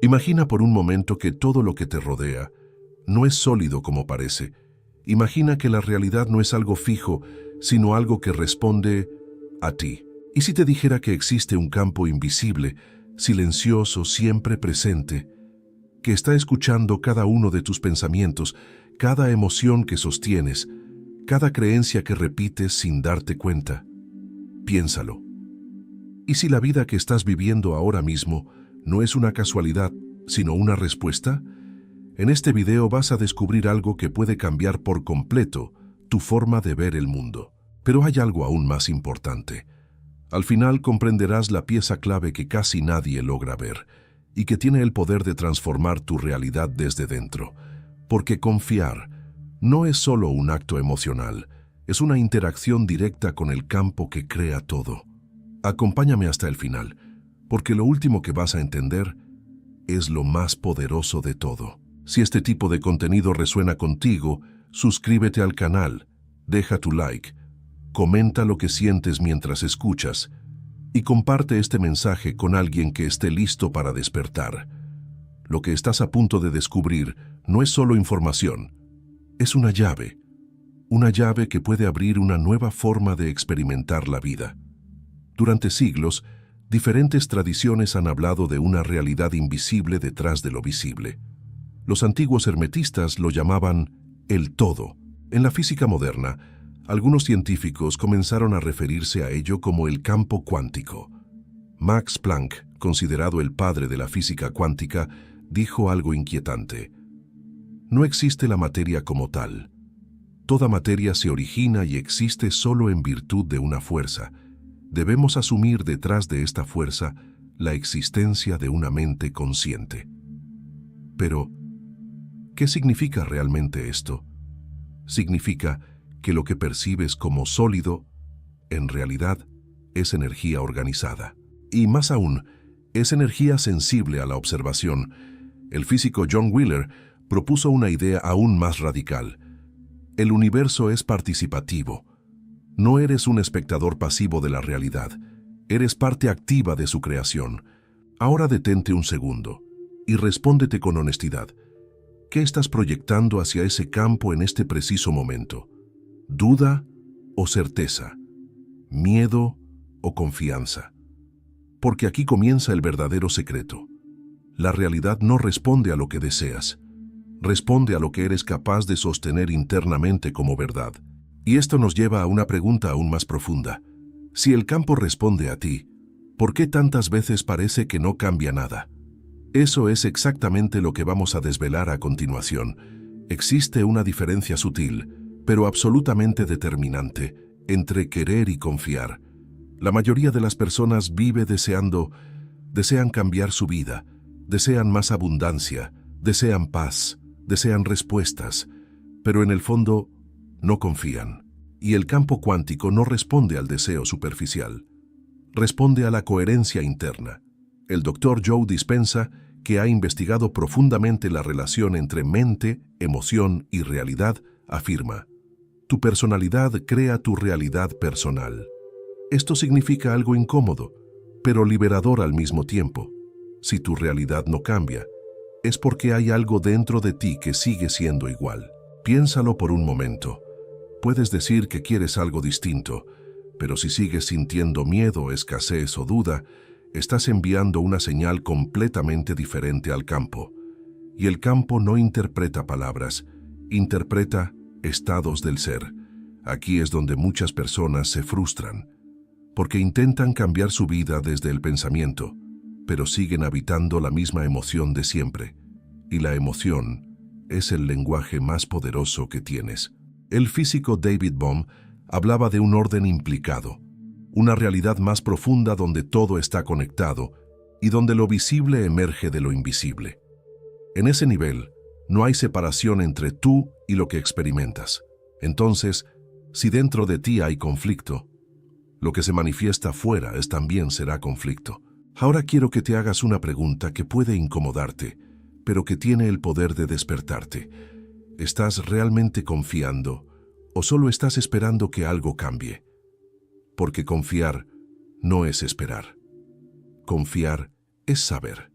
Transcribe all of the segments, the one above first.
Imagina por un momento que todo lo que te rodea no es sólido como parece. Imagina que la realidad no es algo fijo, sino algo que responde a ti. ¿Y si te dijera que existe un campo invisible, silencioso, siempre presente, que está escuchando cada uno de tus pensamientos, cada emoción que sostienes, cada creencia que repites sin darte cuenta? Piénsalo. ¿Y si la vida que estás viviendo ahora mismo no es una casualidad, sino una respuesta? En este video vas a descubrir algo que puede cambiar por completo tu forma de ver el mundo. Pero hay algo aún más importante. Al final comprenderás la pieza clave que casi nadie logra ver y que tiene el poder de transformar tu realidad desde dentro. Porque confiar no es solo un acto emocional, es una interacción directa con el campo que crea todo. Acompáñame hasta el final, porque lo último que vas a entender es lo más poderoso de todo. Si este tipo de contenido resuena contigo, suscríbete al canal, deja tu like, comenta lo que sientes mientras escuchas y comparte este mensaje con alguien que esté listo para despertar. Lo que estás a punto de descubrir no es solo información, es una llave que puede abrir una nueva forma de experimentar la vida. Durante siglos, diferentes tradiciones han hablado de una realidad invisible detrás de lo visible. Los antiguos hermetistas lo llamaban el todo. En la física moderna, algunos científicos comenzaron a referirse a ello como el campo cuántico. Max Planck, considerado el padre de la física cuántica, dijo algo inquietante. No existe la materia como tal. Toda materia se origina y existe solo en virtud de una fuerza. Debemos asumir detrás de esta fuerza la existencia de una mente consciente. Pero, ¿qué significa realmente esto? Significa que lo que percibes como sólido, en realidad, es energía organizada. Y más aún, es energía sensible a la observación. El físico John Wheeler propuso una idea aún más radical. El universo es participativo. No eres un espectador pasivo de la realidad, eres parte activa de su creación. Ahora detente un segundo y respóndete con honestidad. ¿Qué estás proyectando hacia ese campo en este preciso momento? ¿Duda o certeza? ¿Miedo o confianza? Porque aquí comienza el verdadero secreto. La realidad no responde a lo que deseas, responde a lo que eres capaz de sostener internamente como verdad. Y esto nos lleva a una pregunta aún más profunda. Si el campo responde a ti, ¿por qué tantas veces parece que no cambia nada? Eso es exactamente lo que vamos a desvelar a continuación. Existe una diferencia sutil, pero absolutamente determinante, entre querer y confiar. La mayoría de las personas desean cambiar su vida, desean más abundancia, desean paz, desean respuestas, pero en el fondo no confían. Y el campo cuántico no responde al deseo superficial, responde a la coherencia interna. El Dr. Joe Dispenza, que ha investigado profundamente la relación entre mente, emoción y realidad, afirma: tu personalidad crea tu realidad personal. Esto significa algo incómodo, pero liberador al mismo tiempo. Si tu realidad no cambia, es porque hay algo dentro de ti que sigue siendo igual. Piénsalo por un momento. Puedes decir que quieres algo distinto, pero si sigues sintiendo miedo, escasez o duda, estás enviando una señal completamente diferente al campo. Y el campo no interpreta palabras, interpreta estados del ser. Aquí es donde muchas personas se frustran, porque intentan cambiar su vida desde el pensamiento, pero siguen habitando la misma emoción de siempre. Y la emoción es el lenguaje más poderoso que tienes. El físico David Bohm hablaba de un orden implicado, una realidad más profunda donde todo está conectado y donde lo visible emerge de lo invisible. En ese nivel, no hay separación entre tú y lo que experimentas. Entonces, si dentro de ti hay conflicto, lo que se manifiesta fuera también será conflicto. Ahora quiero que te hagas una pregunta que puede incomodarte, pero que tiene el poder de despertarte. ¿Estás realmente confiando o solo estás esperando que algo cambie? Porque confiar no es esperar. Confiar es saber.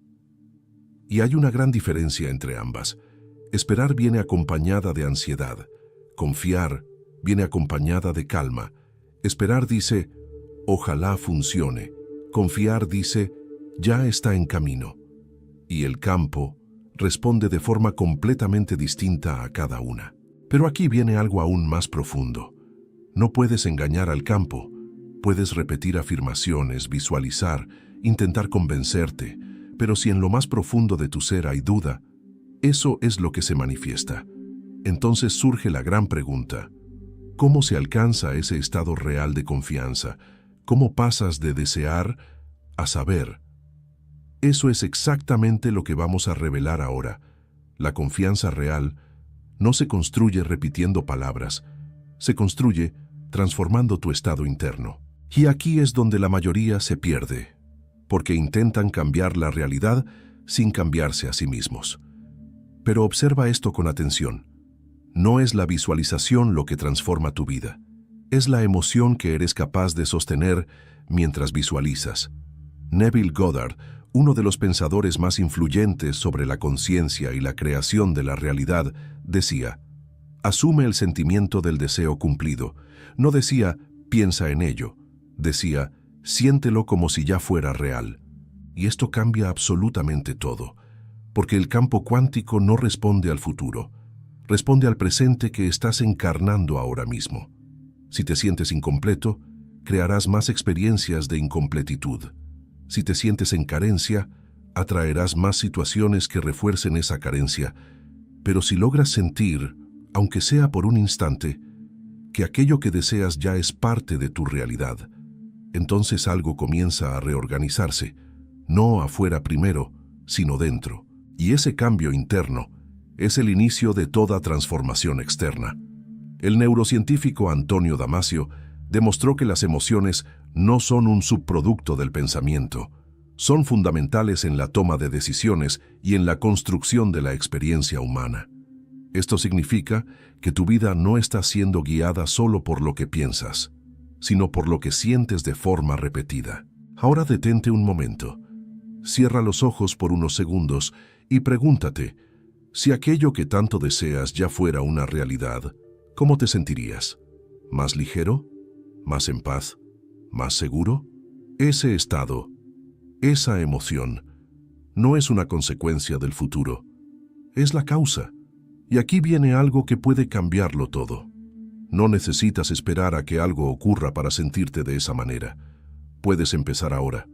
Y hay una gran diferencia entre ambas. Esperar viene acompañada de ansiedad. Confiar viene acompañada de calma. Esperar dice, ojalá funcione. Confiar dice, ya está en camino. Y el campo responde de forma completamente distinta a cada una. Pero aquí viene algo aún más profundo. No puedes engañar al campo. Puedes repetir afirmaciones, visualizar, intentar convencerte, pero si en lo más profundo de tu ser hay duda, eso es lo que se manifiesta. Entonces surge la gran pregunta: ¿cómo se alcanza ese estado real de confianza? ¿Cómo pasas de desear a saber? Eso es exactamente lo que vamos a revelar ahora. La confianza real no se construye repitiendo palabras, se construye transformando tu estado interno. Y aquí es donde la mayoría se pierde, porque intentan cambiar la realidad sin cambiarse a sí mismos. Pero observa esto con atención. No es la visualización lo que transforma tu vida, es la emoción que eres capaz de sostener mientras visualizas. Neville Goddard, uno de los pensadores más influyentes sobre la conciencia y la creación de la realidad, decía: asume el sentimiento del deseo cumplido. No decía, piensa en ello. Decía, siéntelo como si ya fuera real. Y esto cambia absolutamente todo, porque el campo cuántico no responde al futuro, responde al presente que estás encarnando ahora mismo. Si te sientes incompleto, crearás más experiencias de incompletitud. Si te sientes en carencia, atraerás más situaciones que refuercen esa carencia. Pero si logras sentir, aunque sea por un instante, que aquello que deseas ya es parte de tu realidad, entonces algo comienza a reorganizarse, no afuera primero, sino dentro. Y ese cambio interno es el inicio de toda transformación externa. El neurocientífico Antonio Damasio demostró que las emociones no son un subproducto del pensamiento, son fundamentales en la toma de decisiones y en la construcción de la experiencia humana. Esto significa que tu vida no está siendo guiada solo por lo que piensas, sino por lo que sientes de forma repetida. Ahora detente un momento. Cierra los ojos por unos segundos y pregúntate, si aquello que tanto deseas ya fuera una realidad, ¿cómo te sentirías? ¿Más ligero? ¿Más en paz? ¿Más seguro? Ese estado, esa emoción, no es una consecuencia del futuro, es la causa. Y aquí viene algo que puede cambiarlo todo. No necesitas esperar a que algo ocurra para sentirte de esa manera. Puedes empezar ahora.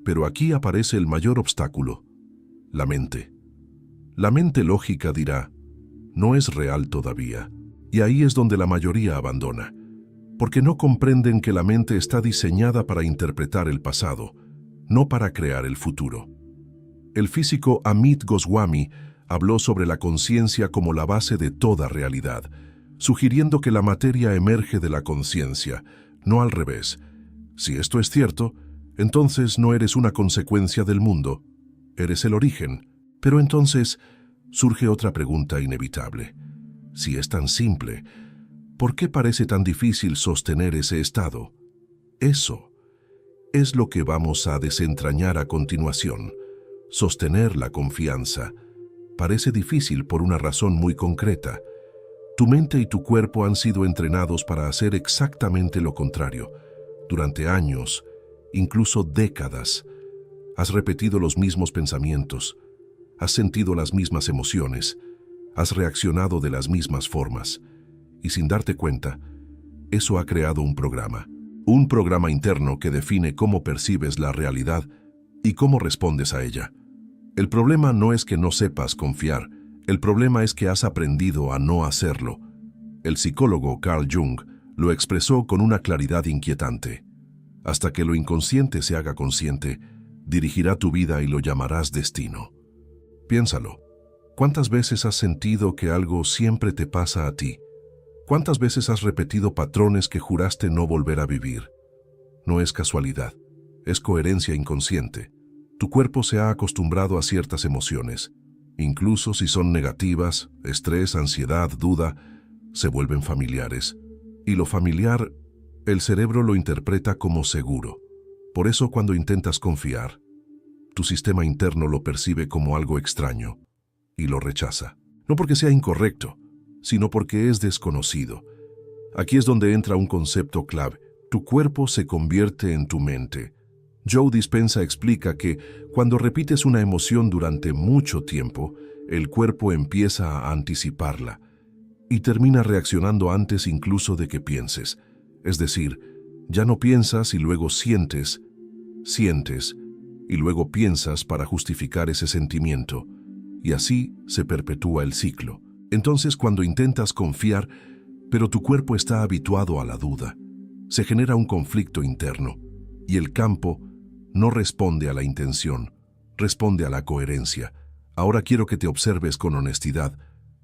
Pero aquí aparece el mayor obstáculo: la mente. La mente lógica dirá, no es real todavía. Y ahí es donde la mayoría abandona, porque no comprenden que la mente está diseñada para interpretar el pasado, no para crear el futuro. El físico Amit Goswami habló sobre la conciencia como la base de toda realidad, sugiriendo que la materia emerge de la conciencia, no al revés. Si esto es cierto, entonces no eres una consecuencia del mundo, eres el origen. Pero entonces surge otra pregunta inevitable. Si es tan simple, ¿por qué parece tan difícil sostener ese estado? Eso es lo que vamos a desentrañar a continuación. Sostener la confianza parece difícil por una razón muy concreta. Tu mente y tu cuerpo han sido entrenados para hacer exactamente lo contrario. Durante años, incluso décadas, has repetido los mismos pensamientos, has sentido las mismas emociones, has reaccionado de las mismas formas, y sin darte cuenta, eso ha creado un programa interno que define cómo percibes la realidad y cómo respondes a ella. El problema no es que no sepas confiar, el problema es que has aprendido a no hacerlo. El psicólogo Carl Jung lo expresó con una claridad inquietante. Hasta que lo inconsciente se haga consciente, dirigirá tu vida y lo llamarás destino. Piénsalo. ¿Cuántas veces has sentido que algo siempre te pasa a ti? ¿Cuántas veces has repetido patrones que juraste no volver a vivir? No es casualidad, es coherencia inconsciente. Tu cuerpo se ha acostumbrado a ciertas emociones. Incluso si son negativas, estrés, ansiedad, duda, se vuelven familiares. Y lo familiar, el cerebro lo interpreta como seguro. Por eso cuando intentas confiar, tu sistema interno lo percibe como algo extraño y lo rechaza. No porque sea incorrecto, sino porque es desconocido. Aquí es donde entra un concepto clave. Tu cuerpo se convierte en tu mente. Joe Dispenza explica que cuando repites una emoción durante mucho tiempo, el cuerpo empieza a anticiparla y termina reaccionando antes incluso de que pienses. Es decir, ya no piensas y luego sientes y luego piensas para justificar ese sentimiento, y así se perpetúa el ciclo. Entonces, cuando intentas confiar, pero tu cuerpo está habituado a la duda, se genera un conflicto interno, y el campo no responde a la intención, responde a la coherencia. Ahora quiero que te observes con honestidad.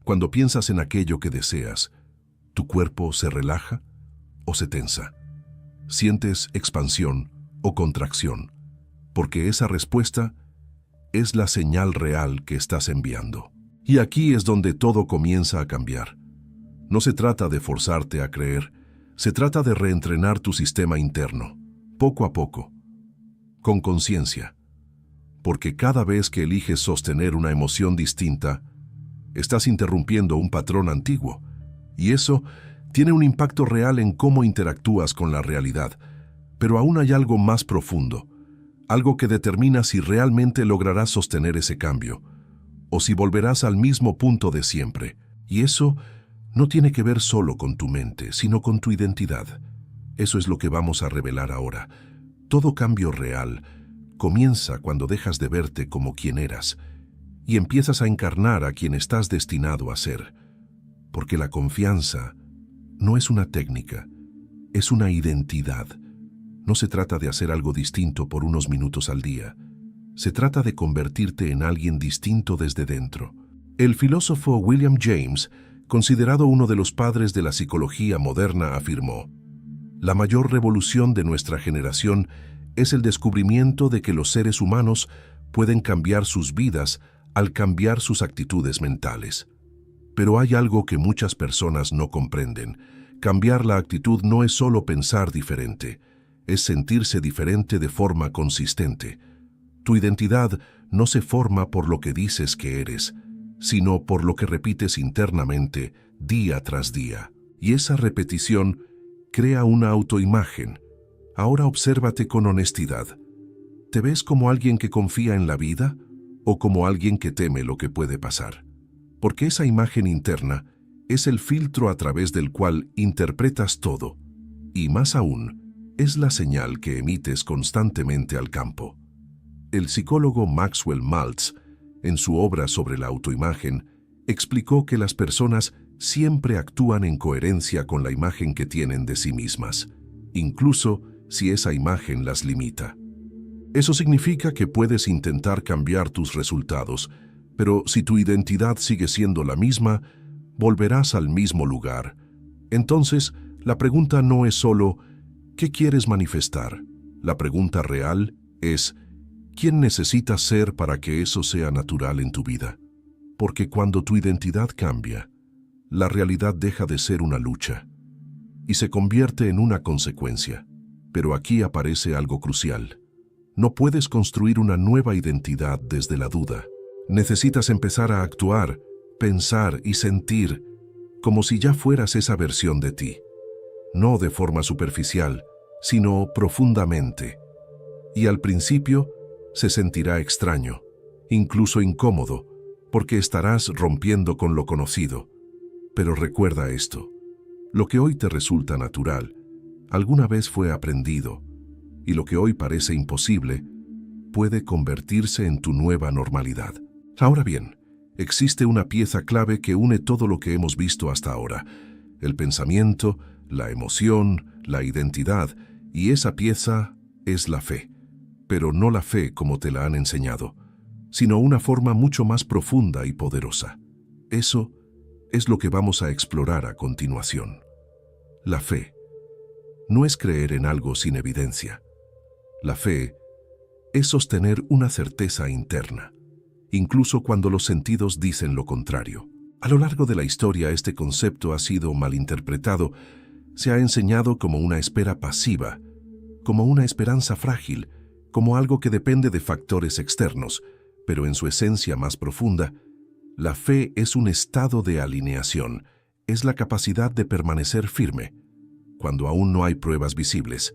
Cuando piensas en aquello que deseas, ¿tu cuerpo se relaja o se tensa? ¿Sientes expansión o contracción? Porque esa respuesta es la señal real que estás enviando. Y aquí es donde todo comienza a cambiar. No se trata de forzarte a creer, se trata de reentrenar tu sistema interno, poco a poco, con conciencia. Porque cada vez que eliges sostener una emoción distinta, estás interrumpiendo un patrón antiguo, y eso tiene un impacto real en cómo interactúas con la realidad. Pero aún hay algo más profundo, algo que determina si realmente lograrás sostener ese cambio, o si volverás al mismo punto de siempre. Y eso no tiene que ver solo con tu mente, sino con tu identidad. Eso es lo que vamos a revelar ahora. Todo cambio real comienza cuando dejas de verte como quien eras y empiezas a encarnar a quien estás destinado a ser. Porque la confianza no es una técnica, es una identidad. No se trata de hacer algo distinto por unos minutos al día. Se trata de convertirte en alguien distinto desde dentro. El filósofo William James, considerado uno de los padres de la psicología moderna, afirmó: la mayor revolución de nuestra generación es el descubrimiento de que los seres humanos pueden cambiar sus vidas al cambiar sus actitudes mentales. Pero hay algo que muchas personas no comprenden. Cambiar la actitud no es solo pensar diferente, es sentirse diferente de forma consistente. Tu identidad no se forma por lo que dices que eres, sino por lo que repites internamente día tras día. Y esa repetición crea una autoimagen. Ahora obsérvate con honestidad. ¿Te ves como alguien que confía en la vida o como alguien que teme lo que puede pasar? Porque esa imagen interna es el filtro a través del cual interpretas todo, y más aún, es la señal que emites constantemente al campo. El psicólogo Maxwell Maltz, en su obra sobre la autoimagen, explicó que las personas siempre actúan en coherencia con la imagen que tienen de sí mismas, incluso si esa imagen las limita. Eso significa que puedes intentar cambiar tus resultados, pero si tu identidad sigue siendo la misma, volverás al mismo lugar. Entonces, la pregunta no es solo ¿qué quieres manifestar? La pregunta real es ¿quién necesitas ser para que eso sea natural en tu vida? Porque cuando tu identidad cambia, la realidad deja de ser una lucha y se convierte en una consecuencia. Pero aquí aparece algo crucial. No puedes construir una nueva identidad desde la duda. Necesitas empezar a actuar, pensar y sentir como si ya fueras esa versión de ti. No de forma superficial, sino profundamente. Y al principio se sentirá extraño, incluso incómodo, porque estarás rompiendo con lo conocido. Pero recuerda esto: lo que hoy te resulta natural, alguna vez fue aprendido, y lo que hoy parece imposible puede convertirse en tu nueva normalidad. Ahora bien, existe una pieza clave que une todo lo que hemos visto hasta ahora: el pensamiento, la emoción, la identidad, y esa pieza es la fe. Pero no la fe como te la han enseñado, sino una forma mucho más profunda y poderosa. Eso es lo que vamos a explorar a continuación. La fe no es creer en algo sin evidencia. La fe es sostener una certeza interna, incluso cuando los sentidos dicen lo contrario. A lo largo de la historia, este concepto ha sido malinterpretado. Se ha enseñado como una espera pasiva, como una esperanza frágil, como algo que depende de factores externos, pero en su esencia más profunda, la fe es un estado de alineación, es la capacidad de permanecer firme, cuando aún no hay pruebas visibles.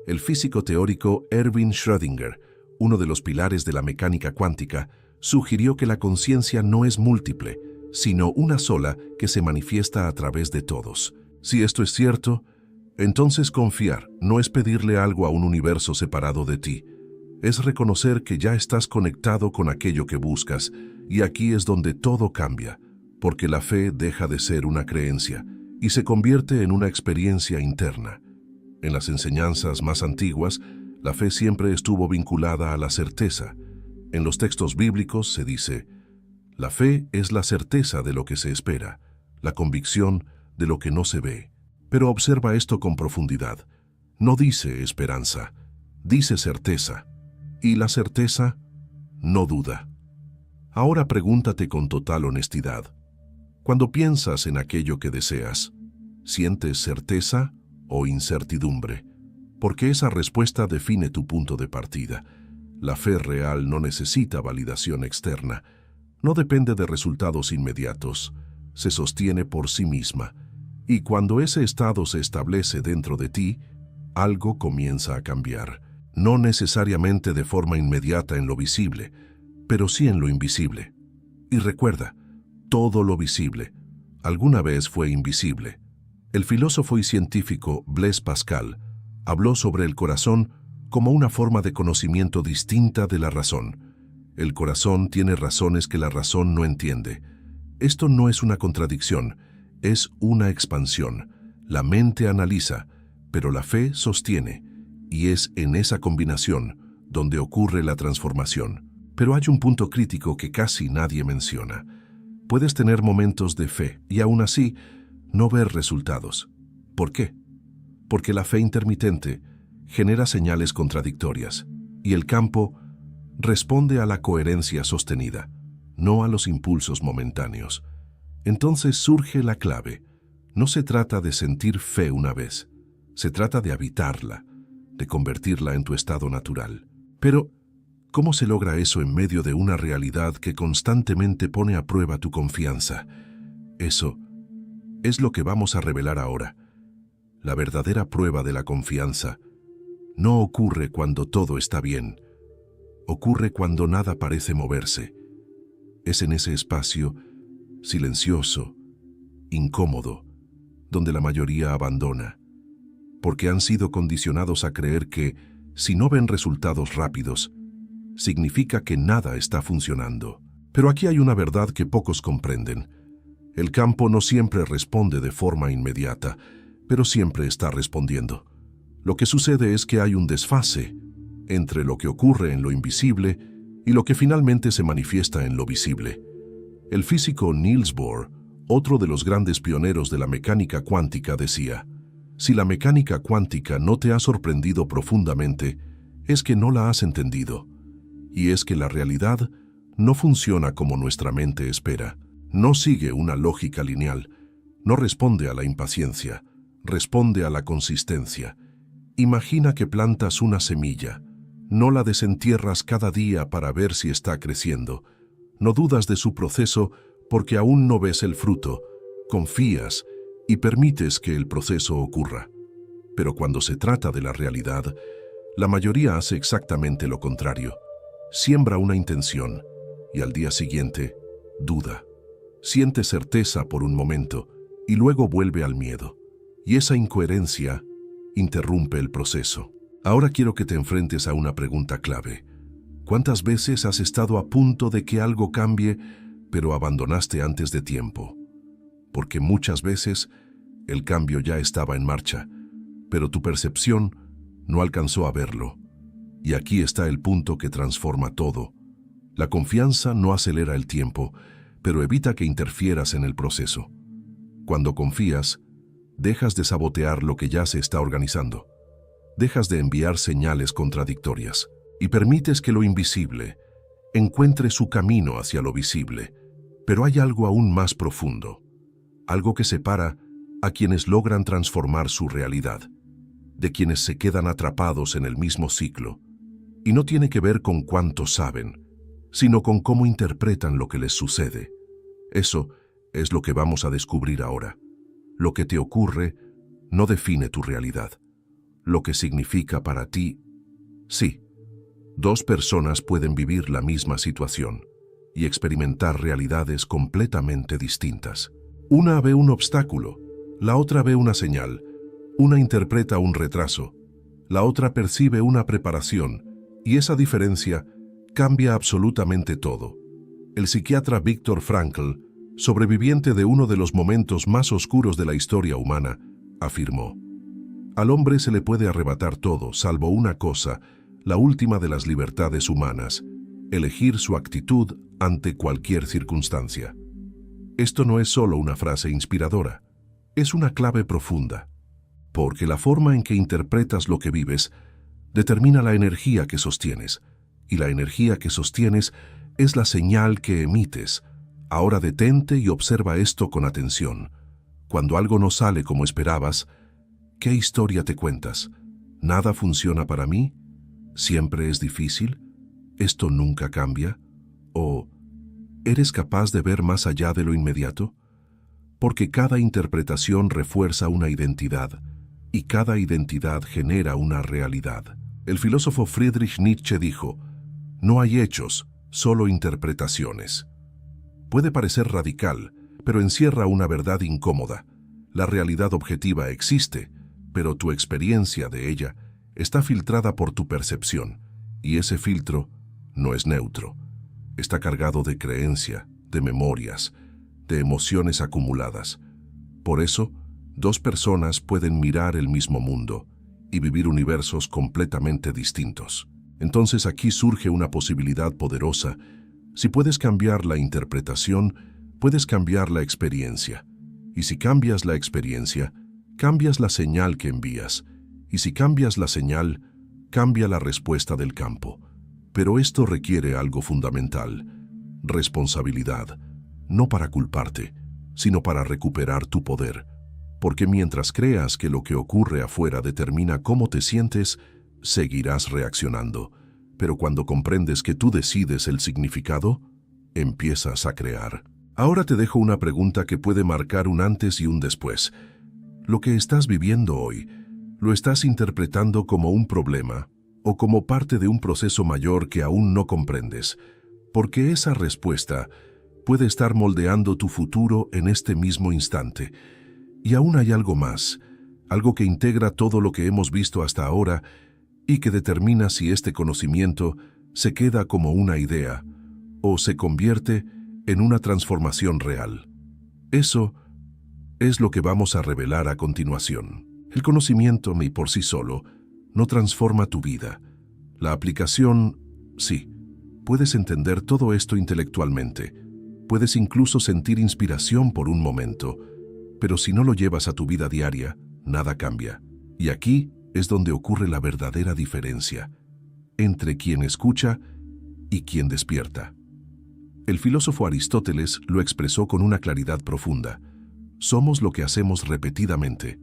El físico teórico Erwin Schrödinger, uno de los pilares de la mecánica cuántica, sugirió que la conciencia no es múltiple, sino una sola que se manifiesta a través de todos. Si esto es cierto, entonces confiar no es pedirle algo a un universo separado de ti, es reconocer que ya estás conectado con aquello que buscas, y aquí es donde todo cambia, porque la fe deja de ser una creencia y se convierte en una experiencia interna. En las enseñanzas más antiguas, la fe siempre estuvo vinculada a la certeza. En los textos bíblicos se dice, la fe es la certeza de lo que se espera, la convicción de lo que no se ve. Pero observa esto con profundidad. No dice esperanza, dice certeza. Y la certeza no duda. Ahora pregúntate con total honestidad. Cuando piensas en aquello que deseas, ¿sientes certeza o incertidumbre? Porque esa respuesta define tu punto de partida. La fe real no necesita validación externa, no depende de resultados inmediatos, se sostiene por sí misma. Y cuando ese estado se establece dentro de ti, algo comienza a cambiar. No necesariamente de forma inmediata en lo visible, pero sí en lo invisible. Y recuerda, todo lo visible alguna vez fue invisible. El filósofo y científico Blaise Pascal habló sobre el corazón como una forma de conocimiento distinta de la razón. El corazón tiene razones que la razón no entiende. Esto no es una contradicción, es una expansión. La mente analiza, pero la fe sostiene, y es en esa combinación donde ocurre la transformación. Pero hay un punto crítico que casi nadie menciona. Puedes tener momentos de fe y aún así no ver resultados. ¿Por qué? Porque la fe intermitente genera señales contradictorias y el campo responde a la coherencia sostenida, no a los impulsos momentáneos. Entonces surge la clave. No se trata de sentir fe una vez, se trata de habitarla, de convertirla en tu estado natural. Pero, ¿cómo se logra eso en medio de una realidad que constantemente pone a prueba tu confianza? Eso es lo que vamos a revelar ahora. La verdadera prueba de la confianza no ocurre cuando todo está bien, ocurre cuando nada parece moverse. Es en ese espacio silencioso, incómodo, donde la mayoría abandona, porque han sido condicionados a creer que, si no ven resultados rápidos, significa que nada está funcionando. Pero aquí hay una verdad que pocos comprenden. El campo no siempre responde de forma inmediata, pero siempre está respondiendo. Lo que sucede es que hay un desfase entre lo que ocurre en lo invisible y lo que finalmente se manifiesta en lo visible. El físico Niels Bohr, otro de los grandes pioneros de la mecánica cuántica, decía, si la mecánica cuántica no te ha sorprendido profundamente, es que no la has entendido. Y es que la realidad no funciona como nuestra mente espera. No sigue una lógica lineal, no responde a la impaciencia, responde a la consistencia. Imagina que plantas una semilla, no la desentierras cada día para ver si está creciendo. No dudas de su proceso porque aún no ves el fruto, confías y permites que el proceso ocurra. Pero cuando se trata de la realidad, la mayoría hace exactamente lo contrario. Siembra una intención y al día siguiente duda. Siente certeza por un momento y luego vuelve al miedo. Y esa incoherencia interrumpe el proceso. Ahora quiero que te enfrentes a una pregunta clave. ¿Cuántas veces has estado a punto de que algo cambie, pero abandonaste antes de tiempo? Porque muchas veces el cambio ya estaba en marcha, pero tu percepción no alcanzó a verlo. Y aquí está el punto que transforma todo. La confianza no acelera el tiempo, pero evita que interfieras en el proceso. Cuando confías, dejas de sabotear lo que ya se está organizando. Dejas de enviar señales contradictorias y permites que lo invisible encuentre su camino hacia lo visible. Pero hay algo aún más profundo, algo que separa a quienes logran transformar su realidad, de quienes se quedan atrapados en el mismo ciclo. Y no tiene que ver con cuánto saben, sino con cómo interpretan lo que les sucede. Eso es lo que vamos a descubrir ahora. Lo que te ocurre no define tu realidad. Lo que significa para ti, sí. Dos personas pueden vivir la misma situación y experimentar realidades completamente distintas. Una ve un obstáculo, la otra ve una señal, una interpreta un retraso, la otra percibe una preparación, y esa diferencia cambia absolutamente todo. El psiquiatra Viktor Frankl, sobreviviente de uno de los momentos más oscuros de la historia humana, afirmó: al hombre se le puede arrebatar todo, salvo una cosa, la última de las libertades humanas: elegir su actitud ante cualquier circunstancia. Esto no es solo una frase inspiradora, es una clave profunda, porque la forma en que interpretas lo que vives determina la energía que sostienes, y la energía que sostienes es la señal que emites. Ahora detente y observa esto con atención. Cuando algo no sale como esperabas, ¿qué historia te cuentas? ¿Nada funciona para mí? ¿Siempre es difícil? ¿Esto nunca cambia? ¿O eres capaz de ver más allá de lo inmediato? Porque cada interpretación refuerza una identidad, y cada identidad genera una realidad. El filósofo Friedrich Nietzsche dijo: no hay hechos, solo interpretaciones. Puede parecer radical, pero encierra una verdad incómoda. La realidad objetiva existe, pero tu experiencia de ella está filtrada por tu percepción, y ese filtro no es neutro. Está cargado de creencia, de memorias, de emociones acumuladas. Por eso, dos personas pueden mirar el mismo mundo y vivir universos completamente distintos. Entonces aquí surge una posibilidad poderosa. Si puedes cambiar la interpretación, puedes cambiar la experiencia. Y si cambias la experiencia, cambias la señal que envías. Y si cambias la señal, cambia la respuesta del campo. Pero esto requiere algo fundamental: responsabilidad. No para culparte, sino para recuperar tu poder. Porque mientras creas que lo que ocurre afuera determina cómo te sientes, seguirás reaccionando. Pero cuando comprendes que tú decides el significado, empiezas a crear. Ahora te dejo una pregunta que puede marcar un antes y un después. ¿Lo que estás viviendo hoy, lo estás interpretando como un problema o como parte de un proceso mayor que aún no comprendes? Porque esa respuesta puede estar moldeando tu futuro en este mismo instante. Y aún hay algo más, algo que integra todo lo que hemos visto hasta ahora y que determina si este conocimiento se queda como una idea o se convierte en una transformación real. Eso es lo que vamos a revelar a continuación. El conocimiento, ni por sí solo, no transforma tu vida. La aplicación, sí. Puedes entender todo esto intelectualmente. Puedes incluso sentir inspiración por un momento. Pero si no lo llevas a tu vida diaria, nada cambia. Y aquí es donde ocurre la verdadera diferencia entre quien escucha y quien despierta. El filósofo Aristóteles lo expresó con una claridad profunda: somos lo que hacemos repetidamente.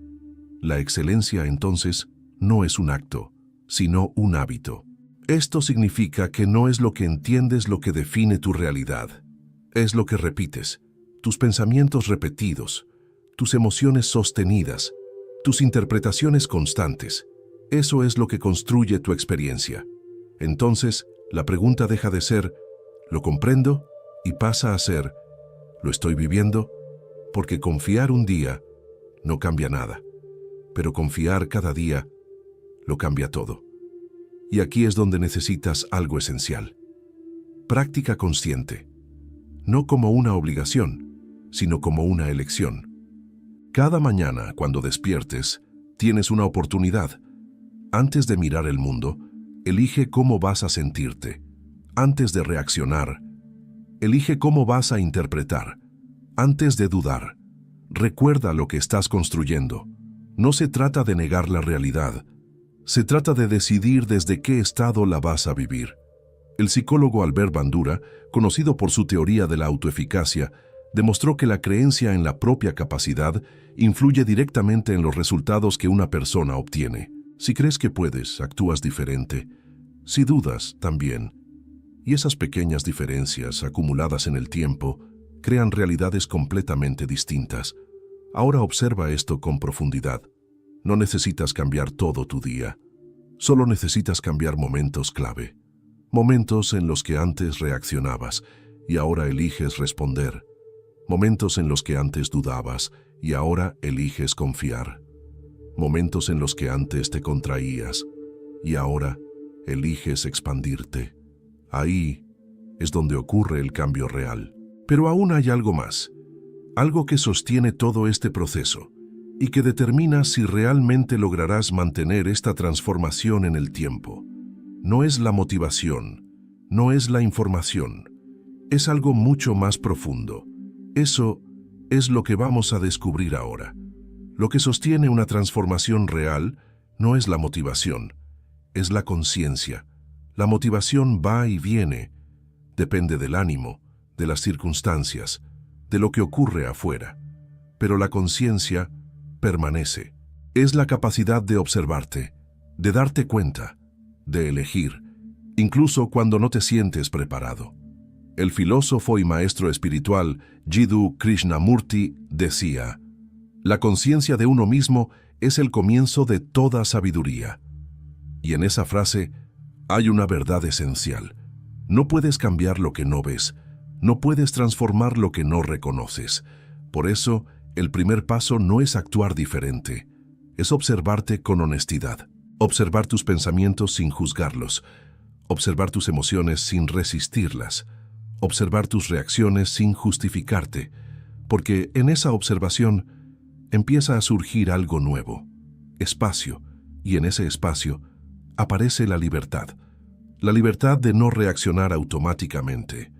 La excelencia, entonces, no es un acto, sino un hábito. Esto significa que no es lo que entiendes lo que define tu realidad. Es lo que repites, tus pensamientos repetidos, tus emociones sostenidas, tus interpretaciones constantes. Eso es lo que construye tu experiencia. Entonces, la pregunta deja de ser ¿lo comprendo? Y pasa a ser ¿lo estoy viviendo? Porque confiar un día no cambia nada, pero confiar cada día lo cambia todo. Y aquí es donde necesitas algo esencial: práctica consciente, no como una obligación, sino como una elección. Cada mañana, cuando despiertes, tienes una oportunidad. Antes de mirar el mundo, elige cómo vas a sentirte. Antes de reaccionar, elige cómo vas a interpretar. Antes de dudar, recuerda lo que estás construyendo. No se trata de negar la realidad. Se trata de decidir desde qué estado la vas a vivir. El psicólogo Albert Bandura, conocido por su teoría de la autoeficacia, demostró que la creencia en la propia capacidad influye directamente en los resultados que una persona obtiene. Si crees que puedes, actúas diferente. Si dudas, también. Y esas pequeñas diferencias, acumuladas en el tiempo, crean realidades completamente distintas. Ahora observa esto con profundidad. No necesitas cambiar todo tu día. Solo necesitas cambiar momentos clave. Momentos en los que antes reaccionabas y ahora eliges responder. Momentos en los que antes dudabas y ahora eliges confiar. Momentos en los que antes te contraías y ahora eliges expandirte. Ahí es donde ocurre el cambio real. Pero aún hay algo más, algo que sostiene todo este proceso y que determina si realmente lograrás mantener esta transformación en el tiempo. No es la motivación, no es la información, es algo mucho más profundo. Eso es lo que vamos a descubrir ahora. Lo que sostiene una transformación real no es la motivación, es la conciencia. La motivación va y viene, depende del ánimo, de las circunstancias, de lo que ocurre afuera. Pero la conciencia permanece. Es la capacidad de observarte, de darte cuenta, de elegir, incluso cuando no te sientes preparado. El filósofo y maestro espiritual Jiddu Krishnamurti decía: la conciencia de uno mismo es el comienzo de toda sabiduría. Y en esa frase hay una verdad esencial. No puedes cambiar lo que no ves, no puedes transformar lo que no reconoces. Por eso, el primer paso no es actuar diferente, es observarte con honestidad, observar tus pensamientos sin juzgarlos, observar tus emociones sin resistirlas, observar tus reacciones sin justificarte, porque en esa observación empieza a surgir algo nuevo, espacio, y en ese espacio aparece la libertad de no reaccionar automáticamente,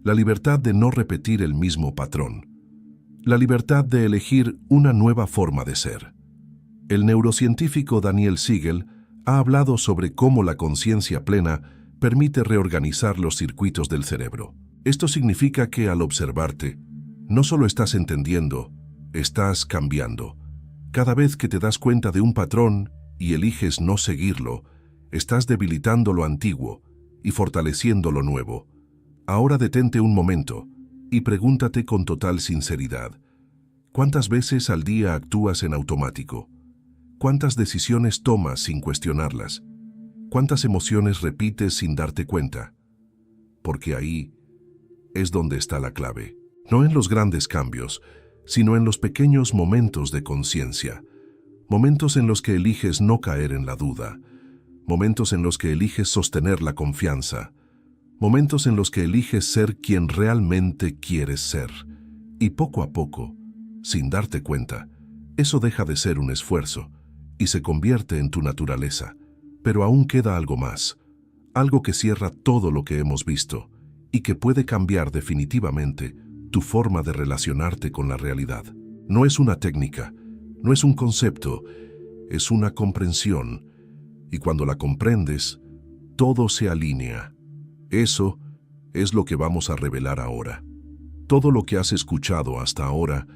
la libertad de no repetir el mismo patrón, la libertad de elegir una nueva forma de ser. El neurocientífico Daniel Siegel ha hablado sobre cómo la conciencia plena permite reorganizar los circuitos del cerebro. Esto significa que al observarte, no solo estás entendiendo, estás cambiando. Cada vez que te das cuenta de un patrón y eliges no seguirlo, estás debilitando lo antiguo y fortaleciendo lo nuevo. Ahora detente un momento y pregúntate con total sinceridad: ¿cuántas veces al día actúas en automático? ¿Cuántas decisiones tomas sin cuestionarlas? ¿Cuántas emociones repites sin darte cuenta? Porque ahí es donde está la clave. No en los grandes cambios, sino en los pequeños momentos de conciencia. Momentos en los que eliges no caer en la duda. Momentos en los que eliges sostener la confianza. Momentos en los que eliges ser quien realmente quieres ser. Y poco a poco, sin darte cuenta, eso deja de ser un esfuerzo y se convierte en tu naturaleza. Pero aún queda algo más, algo que cierra todo lo que hemos visto y que puede cambiar definitivamente tu forma de relacionarte con la realidad. No es una técnica, no es un concepto, es una comprensión. Y cuando la comprendes, todo se alinea. Eso es lo que vamos a revelar ahora. Todo lo que has escuchado hasta ahora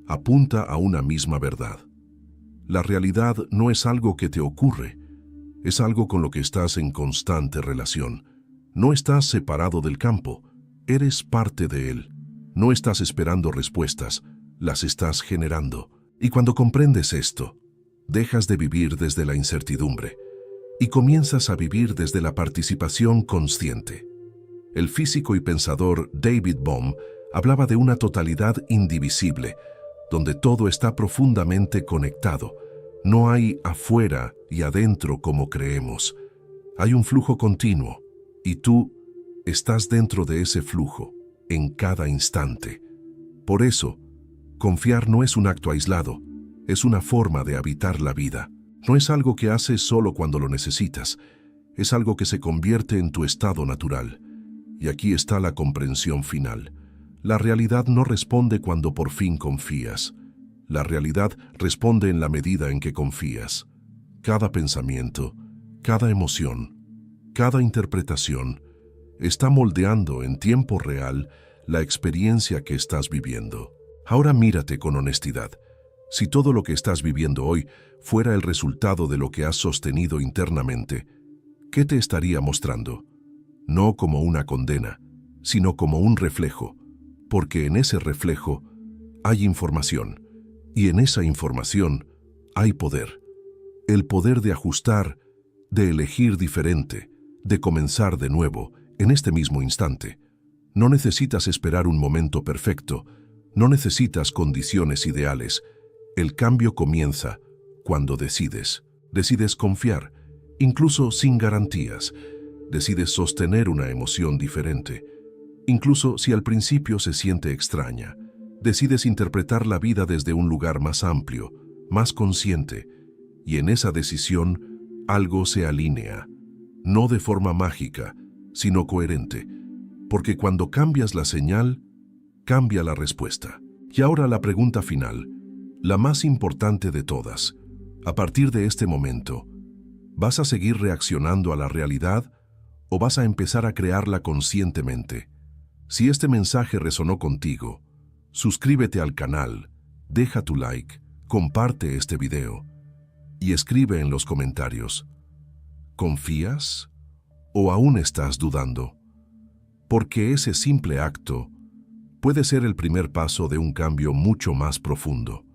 apunta a una misma verdad. La realidad no es algo que te ocurre, es algo con lo que estás en constante relación. No estás separado del campo, eres parte de él. No estás esperando respuestas, las estás generando. Y cuando comprendes esto, dejas de vivir desde la incertidumbre y comienzas a vivir desde la participación consciente. El físico y pensador David Bohm hablaba de una totalidad indivisible, donde todo está profundamente conectado. No hay afuera y adentro como creemos. Hay un flujo continuo, y tú estás dentro de ese flujo, en cada instante. Por eso, confiar no es un acto aislado, es una forma de habitar la vida. No es algo que haces solo cuando lo necesitas, es algo que se convierte en tu estado natural. Y aquí está la comprensión final. La realidad no responde cuando por fin confías. La realidad responde en la medida en que confías. Cada pensamiento, cada emoción, cada interpretación está moldeando en tiempo real la experiencia que estás viviendo. Ahora mírate con honestidad. Si todo lo que estás viviendo hoy fuera el resultado de lo que has sostenido internamente, ¿qué te estaría mostrando? No como una condena, sino como un reflejo, porque en ese reflejo hay información, y en esa información hay poder. El poder de ajustar, de elegir diferente, de comenzar de nuevo, en este mismo instante. No necesitas esperar un momento perfecto, no necesitas condiciones ideales. El cambio comienza cuando decides. Decides confiar, incluso sin garantías. Decides sostener una emoción diferente, incluso si al principio se siente extraña. Decides interpretar la vida desde un lugar más amplio, más consciente, y en esa decisión algo se alinea, no de forma mágica, sino coherente, porque cuando cambias la señal, cambia la respuesta. Y ahora la pregunta final, la más importante de todas. A partir de este momento, ¿vas a seguir reaccionando a la realidad o vas a empezar a crearla conscientemente? Si este mensaje resonó contigo, suscríbete al canal, deja tu like, comparte este video y escribe en los comentarios, ¿confías o aún estás dudando? Porque ese simple acto puede ser el primer paso de un cambio mucho más profundo.